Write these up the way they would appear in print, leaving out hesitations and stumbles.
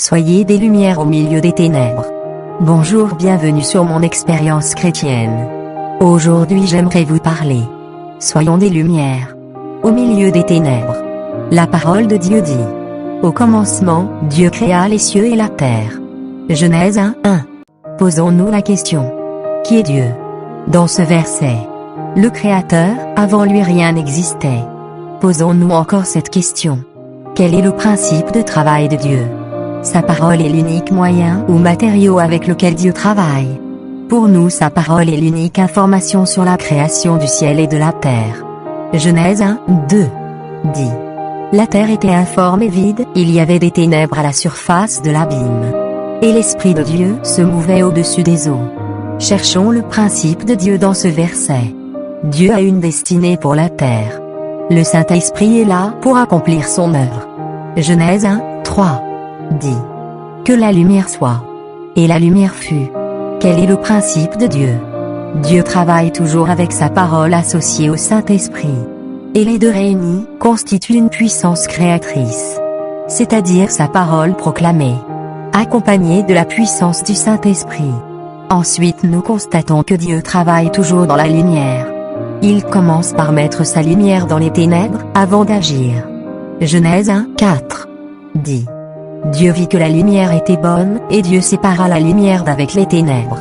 Soyez des lumières au milieu des ténèbres. Bonjour, bienvenue sur mon expérience chrétienne. Aujourd'hui j'aimerais vous parler. Soyons des lumières au milieu des ténèbres. La parole de Dieu dit: au commencement, Dieu créa les cieux et la terre. Genèse 1:1. Posons-nous la question: qui est Dieu? Dans ce verset, le Créateur, avant lui rien n'existait. Posons-nous encore cette question: quel est le principe de travail de Dieu? Sa parole est l'unique moyen ou matériau avec lequel Dieu travaille. Pour nous, sa parole est l'unique information sur la création du ciel et de la terre. Genèse 1:2 dit: la terre était informe et vide, il y avait des ténèbres à la surface de l'abîme. Et l'Esprit de Dieu se mouvait au-dessus des eaux. Cherchons le principe de Dieu dans ce verset. Dieu a une destinée pour la terre. Le Saint-Esprit est là pour accomplir son œuvre. Genèse 1:3 dit: que la lumière soit. Et la lumière fut. Quel est le principe de Dieu? Dieu travaille toujours avec sa parole associée au Saint-Esprit. Et les deux réunis constituent une puissance créatrice. C'est-à-dire sa parole proclamée, accompagnée de la puissance du Saint-Esprit. Ensuite nous constatons que Dieu travaille toujours dans la lumière. Il commence par mettre sa lumière dans les ténèbres, avant d'agir. Genèse 1:4 dit: Dieu vit que la lumière était bonne, et Dieu sépara la lumière d'avec les ténèbres.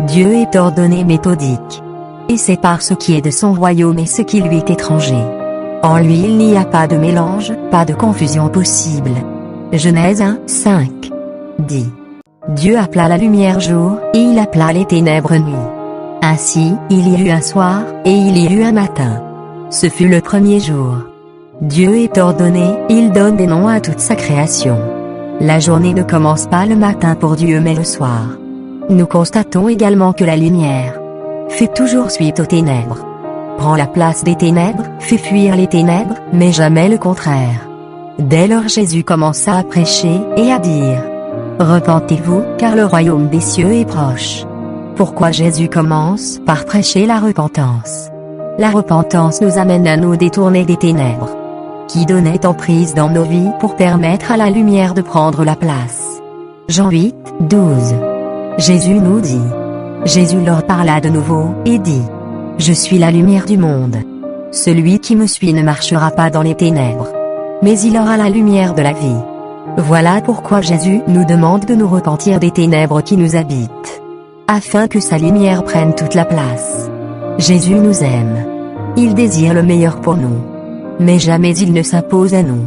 Dieu est ordonné, méthodique, et sépare ce qui est de son royaume et ce qui lui est étranger. En lui il n'y a pas de mélange, pas de confusion possible. Genèse 1:5 dit: Dieu appela la lumière jour, et il appela les ténèbres nuit. Ainsi, il y eut un soir, et il y eut un matin. Ce fut le premier jour. Dieu est ordonné, il donne des noms à toute sa création. La journée ne commence pas le matin pour Dieu mais le soir. Nous constatons également que la lumière fait toujours suite aux ténèbres. Prend la place des ténèbres, fait fuir les ténèbres, mais jamais le contraire. Dès lors Jésus commença à prêcher, et à dire: repentez-vous, car le royaume des cieux est proche. Pourquoi Jésus commence par prêcher la repentance? La repentance nous amène à nous détourner des ténèbres qui donnaient emprise dans nos vies pour permettre à la lumière de prendre la place. Jean 8:12. Jésus nous dit. Jésus leur parla de nouveau, et dit: je suis la lumière du monde. Celui qui me suit ne marchera pas dans les ténèbres, mais il aura la lumière de la vie. Voilà pourquoi Jésus nous demande de nous repentir des ténèbres qui nous habitent, afin que sa lumière prenne toute la place. Jésus nous aime. Il désire le meilleur pour nous. Mais jamais il ne s'impose à nous.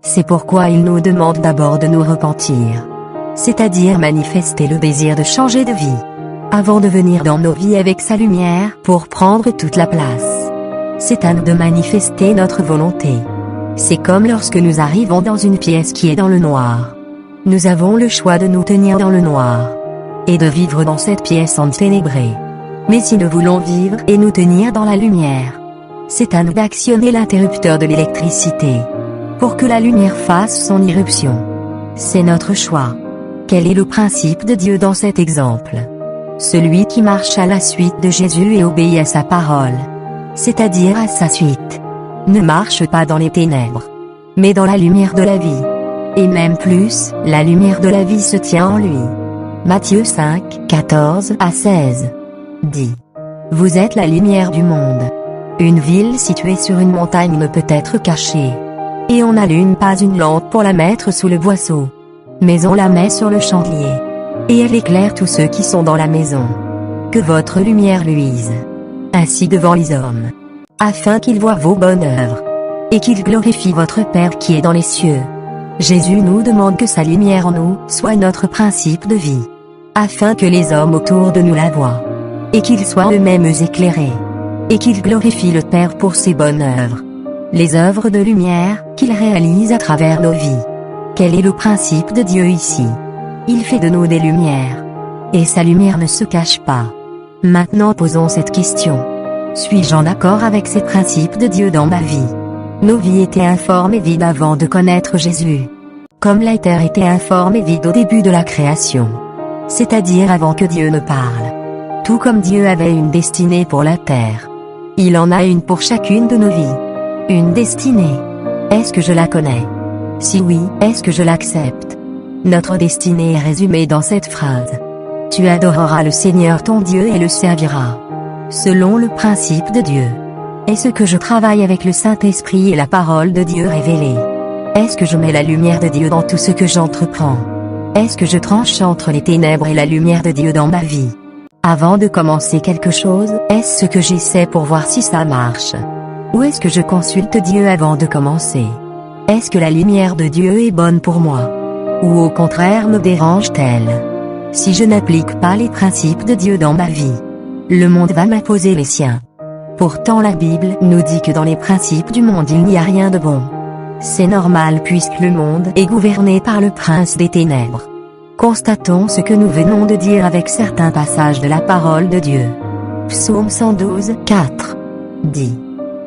C'est pourquoi il nous demande d'abord de nous repentir. C'est-à-dire manifester le désir de changer de vie, avant de venir dans nos vies avec sa lumière pour prendre toute la place. C'est à nous de manifester notre volonté. C'est comme lorsque nous arrivons dans une pièce qui est dans le noir. Nous avons le choix de nous tenir dans le noir, et de vivre dans cette pièce enténébrée. Mais si nous voulons vivre et nous tenir dans la lumière, c'est à nous d'actionner l'interrupteur de l'électricité, pour que la lumière fasse son irruption. C'est notre choix. Quel est le principe de Dieu dans cet exemple? Celui qui marche à la suite de Jésus et obéit à sa parole, c'est-à-dire à sa suite, ne marche pas dans les ténèbres, mais dans la lumière de la vie. Et même plus, la lumière de la vie se tient en lui. Matthieu 5:14-16 dit: vous êtes la lumière du monde. Une ville située sur une montagne ne peut être cachée. Et on n'allume pas une lampe pour la mettre sous le boisseau, mais on la met sur le chandelier, et elle éclaire tous ceux qui sont dans la maison. Que votre lumière luise ainsi devant les hommes, afin qu'ils voient vos bonnes œuvres, et qu'ils glorifient votre Père qui est dans les cieux. Jésus nous demande que sa lumière en nous soit notre principe de vie, afin que les hommes autour de nous la voient, et qu'ils soient eux-mêmes éclairés, et qu'ils glorifient le Père pour ses bonnes œuvres, les œuvres de lumière qu'il réalise à travers nos vies. Quel est le principe de Dieu ici? Il fait de nous des lumières, et sa lumière ne se cache pas. Maintenant posons cette question: suis-je en accord avec ces principes de Dieu dans ma vie? Nos vies étaient informes et vides avant de connaître Jésus, comme la terre était informe et vide au début de la création, c'est-à-dire avant que Dieu ne parle. Tout comme Dieu avait une destinée pour la terre, il en a une pour chacune de nos vies. Une destinée. Est-ce que je la connais? Si oui, est-ce que je l'accepte? Notre destinée est résumée dans cette phrase. Tu adoreras le Seigneur ton Dieu et le serviras selon le principe de Dieu. Est-ce que je travaille avec le Saint-Esprit et la parole de Dieu révélée? Est-ce que je mets la lumière de Dieu dans tout ce que j'entreprends? Est-ce que je tranche entre les ténèbres et la lumière de Dieu dans ma vie? Avant de commencer quelque chose, est-ce ce que j'essaie pour voir si ça marche? Ou est-ce que je consulte Dieu avant de commencer? Est-ce que la lumière de Dieu est bonne pour moi? Ou au contraire me dérange-t-elle? Si je n'applique pas les principes de Dieu dans ma vie, le monde va m'imposer les siens. Pourtant la Bible nous dit que dans les principes du monde il n'y a rien de bon. C'est normal puisque le monde est gouverné par le prince des ténèbres. Constatons ce que nous venons de dire avec certains passages de la parole de Dieu. Psaume 112, 4 dit: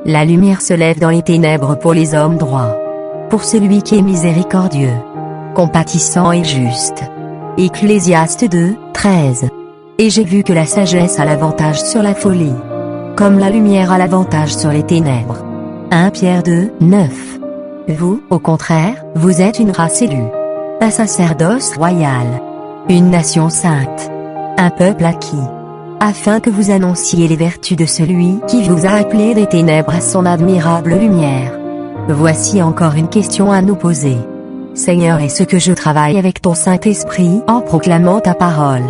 La lumière se lève dans les ténèbres pour les hommes droits. Pour celui qui est miséricordieux, compatissant et juste. Ecclésiaste 2, 13. Et j'ai vu que la sagesse a l'avantage sur la folie, comme la lumière a l'avantage sur les ténèbres. 1 Pierre 2, 9. Vous, au contraire, vous êtes une race élue, un sacerdoce royal, une nation sainte, un peuple acquis, afin que vous annonciez les vertus de celui qui vous a appelé des ténèbres à son admirable lumière. Voici encore une question à nous poser. Seigneur, est-ce que je travaille avec ton Saint-Esprit en proclamant ta parole?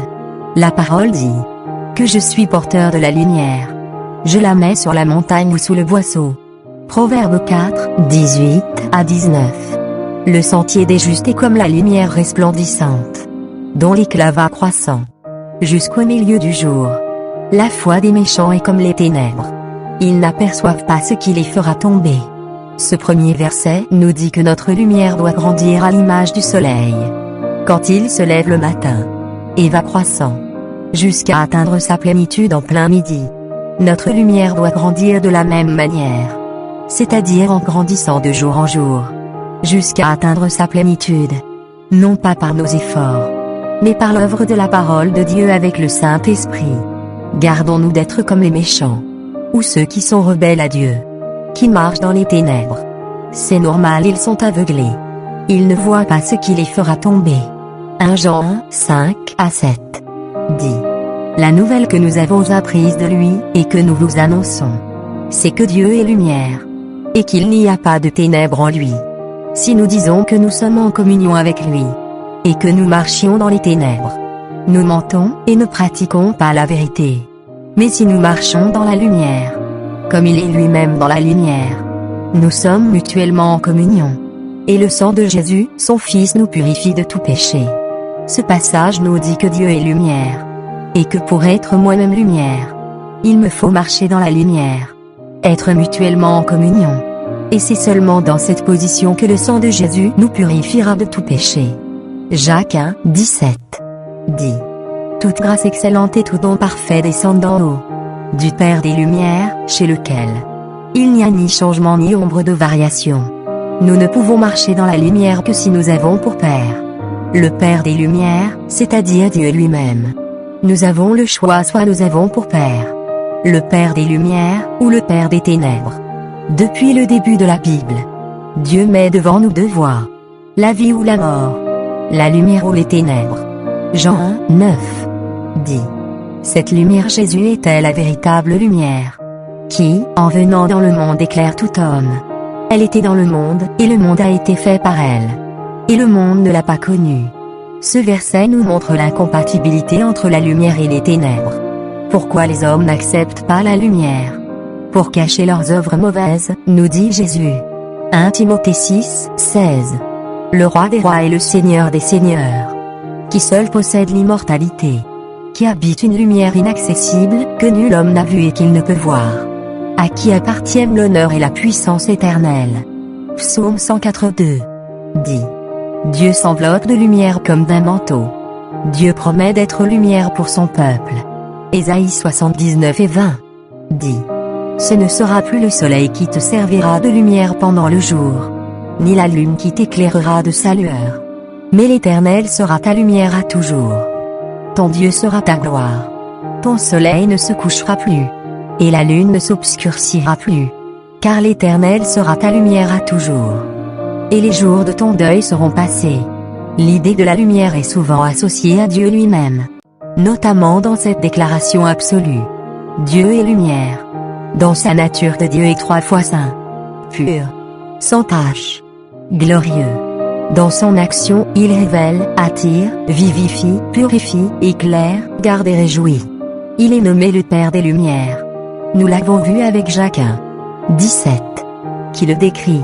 La parole dit que je suis porteur de la lumière. Je la mets sur la montagne ou sous le boisseau. Proverbe 4, 18 à 19. Le sentier des justes est comme la lumière resplendissante, dont l'éclat va croissant jusqu'au milieu du jour. La foi des méchants est comme les ténèbres. Ils n'aperçoivent pas ce qui les fera tomber. Ce premier verset nous dit que notre lumière doit grandir à l'image du soleil, quand il se lève le matin, et va croissant, jusqu'à atteindre sa plénitude en plein midi. Notre lumière doit grandir de la même manière, c'est-à-dire en grandissant de jour en jour, jusqu'à atteindre sa plénitude. Non pas par nos efforts, mais par l'œuvre de la parole de Dieu avec le Saint-Esprit. Gardons-nous d'être comme les méchants, ou ceux qui sont rebelles à Dieu, qui marchent dans les ténèbres. C'est normal, ils sont aveuglés. Ils ne voient pas ce qui les fera tomber. 1 Jean 1, 5 à 7 dit: La nouvelle que nous avons apprise de lui, et que nous vous annonçons, c'est que Dieu est lumière, et qu'il n'y a pas de ténèbres en lui. Si nous disons que nous sommes en communion avec lui, et que nous marchions dans les ténèbres, nous mentons et ne pratiquons pas la vérité. Mais si nous marchons dans la lumière, comme il est lui-même dans la lumière, nous sommes mutuellement en communion. Et le sang de Jésus, son Fils, nous purifie de tout péché. Ce passage nous dit que Dieu est lumière, et que pour être moi-même lumière, il me faut marcher dans la lumière, être mutuellement en communion. Et c'est seulement dans cette position que le sang de Jésus nous purifiera de tout péché. Jacques 1, 17 dit: Toute grâce excellente et tout don parfait descendent d'en haut, du Père des Lumières, chez lequel il n'y a ni changement ni ombre de variation. Nous ne pouvons marcher dans la lumière que si nous avons pour Père le Père des Lumières, c'est-à-dire Dieu lui-même. Nous avons le choix, soit nous avons pour Père le Père des Lumières, ou le Père des Ténèbres. Depuis le début de la Bible, Dieu met devant nous deux voies: la vie ou la mort, la lumière ou les ténèbres. Jean 1, 9 dit: Cette lumière, Jésus, était la véritable lumière, qui, en venant dans le monde, éclaire tout homme. Elle était dans le monde, et le monde a été fait par elle, et le monde ne l'a pas connue. Ce verset nous montre l'incompatibilité entre la lumière et les ténèbres. Pourquoi les hommes n'acceptent pas la lumière? Pour cacher leurs œuvres mauvaises, nous dit Jésus. 1 Timothée 6, 16. Le roi des rois est le Seigneur des seigneurs, qui seul possède l'immortalité, qui habite une lumière inaccessible, que nul homme n'a vue et qu'il ne peut voir, à qui appartiennent l'honneur et la puissance éternelle. Psaume 182 dit: Dieu s'enveloppe de lumière comme d'un manteau. Dieu promet d'être lumière pour son peuple. Ésaïe 79 et 20 dit: Ce ne sera plus le soleil qui te servira de lumière pendant le jour, ni la lune qui t'éclairera de sa lueur, mais l'Éternel sera ta lumière à toujours. Ton Dieu sera ta gloire. Ton soleil ne se couchera plus, et la lune ne s'obscurcira plus, car l'Éternel sera ta lumière à toujours. Et les jours de ton deuil seront passés, L'idée de la lumière est souvent associée à Dieu lui-même. Notamment dans cette déclaration absolue. Dieu est lumière. Dans sa nature de Dieu est 3 fois saint, pur, sans tache, glorieux. Dans son action, il révèle, attire, vivifie, purifie, éclaire, garde et réjouit. Il est nommé le Père des Lumières. Nous l'avons vu avec Jacques 1:17, qui le décrit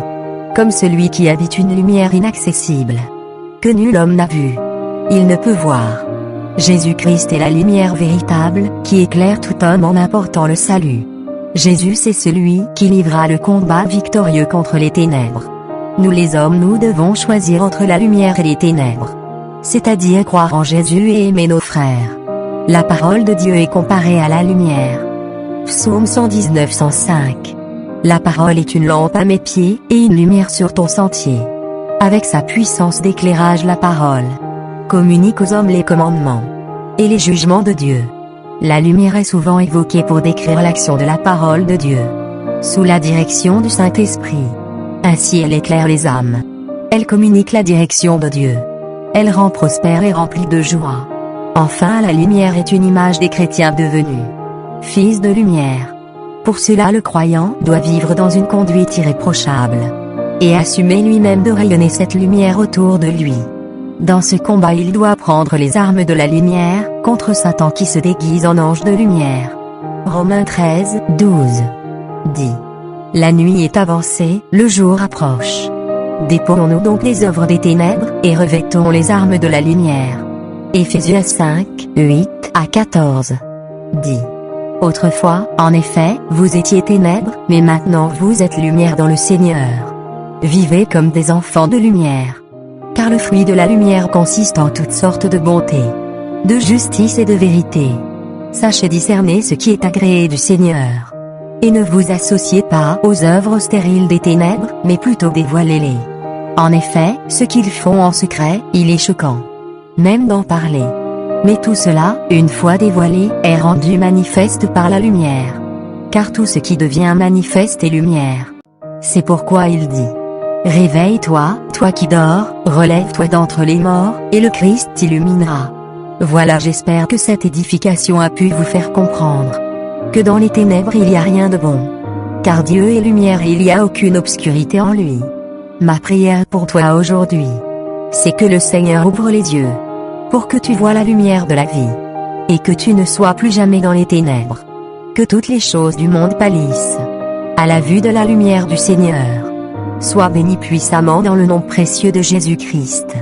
comme celui qui habite une lumière inaccessible, que nul homme n'a vue. Il ne peut voir. Jésus-Christ est la lumière véritable, qui éclaire tout homme en apportant le salut. Jésus c'est celui qui livra le combat victorieux contre les ténèbres. Nous les hommes nous devons choisir entre la lumière et les ténèbres. C'est-à-dire croire en Jésus et aimer nos frères. La parole de Dieu est comparée à la lumière. Psaume 119:105. La parole est une lampe à mes pieds, et une lumière sur ton sentier. Avec sa puissance d'éclairage la parole communique aux hommes les commandements et les jugements de Dieu. La lumière est souvent évoquée pour décrire l'action de la parole de Dieu, sous la direction du Saint-Esprit. Ainsi elle éclaire les âmes. Elle communique la direction de Dieu. Elle rend prospère et remplie de joie. Enfin la lumière est une image des chrétiens devenus fils de lumière. Pour cela le croyant doit vivre dans une conduite irréprochable, et assumer lui-même de rayonner cette lumière autour de lui. Dans ce combat il doit prendre les armes de la lumière, contre Satan qui se déguise en ange de lumière. Romains 13:12 dit: La nuit est avancée, le jour approche. Dépouillons-nous donc les œuvres des ténèbres, et revêtons les armes de la lumière. Éphésiens 5:8-14 dit: Autrefois, en effet, vous étiez ténèbres, mais maintenant vous êtes lumière dans le Seigneur. Vivez comme des enfants de lumière. Car le fruit de la lumière consiste en toutes sortes de bonté, de justice et de vérité. Sachez discerner ce qui est agréé du Seigneur. Et ne vous associez pas aux œuvres stériles des ténèbres, mais plutôt dévoilez-les. En effet, ce qu'ils font en secret, il est choquant, même d'en parler. Mais tout cela, une fois dévoilé, est rendu manifeste par la lumière. Car tout ce qui devient manifeste est lumière. C'est pourquoi il dit: Réveille-toi, toi qui dors, relève-toi d'entre les morts, et le Christ t'illuminera. Voilà, j'espère que cette édification a pu vous faire comprendre que dans les ténèbres il n'y a rien de bon. Car Dieu est lumière et il n'y a aucune obscurité en lui. Ma prière pour toi aujourd'hui, c'est que le Seigneur ouvre les yeux, pour que tu vois la lumière de la vie, et que tu ne sois plus jamais dans les ténèbres. Que toutes les choses du monde pâlissent à la vue de la lumière du Seigneur. Sois béni puissamment dans le nom précieux de Jésus-Christ.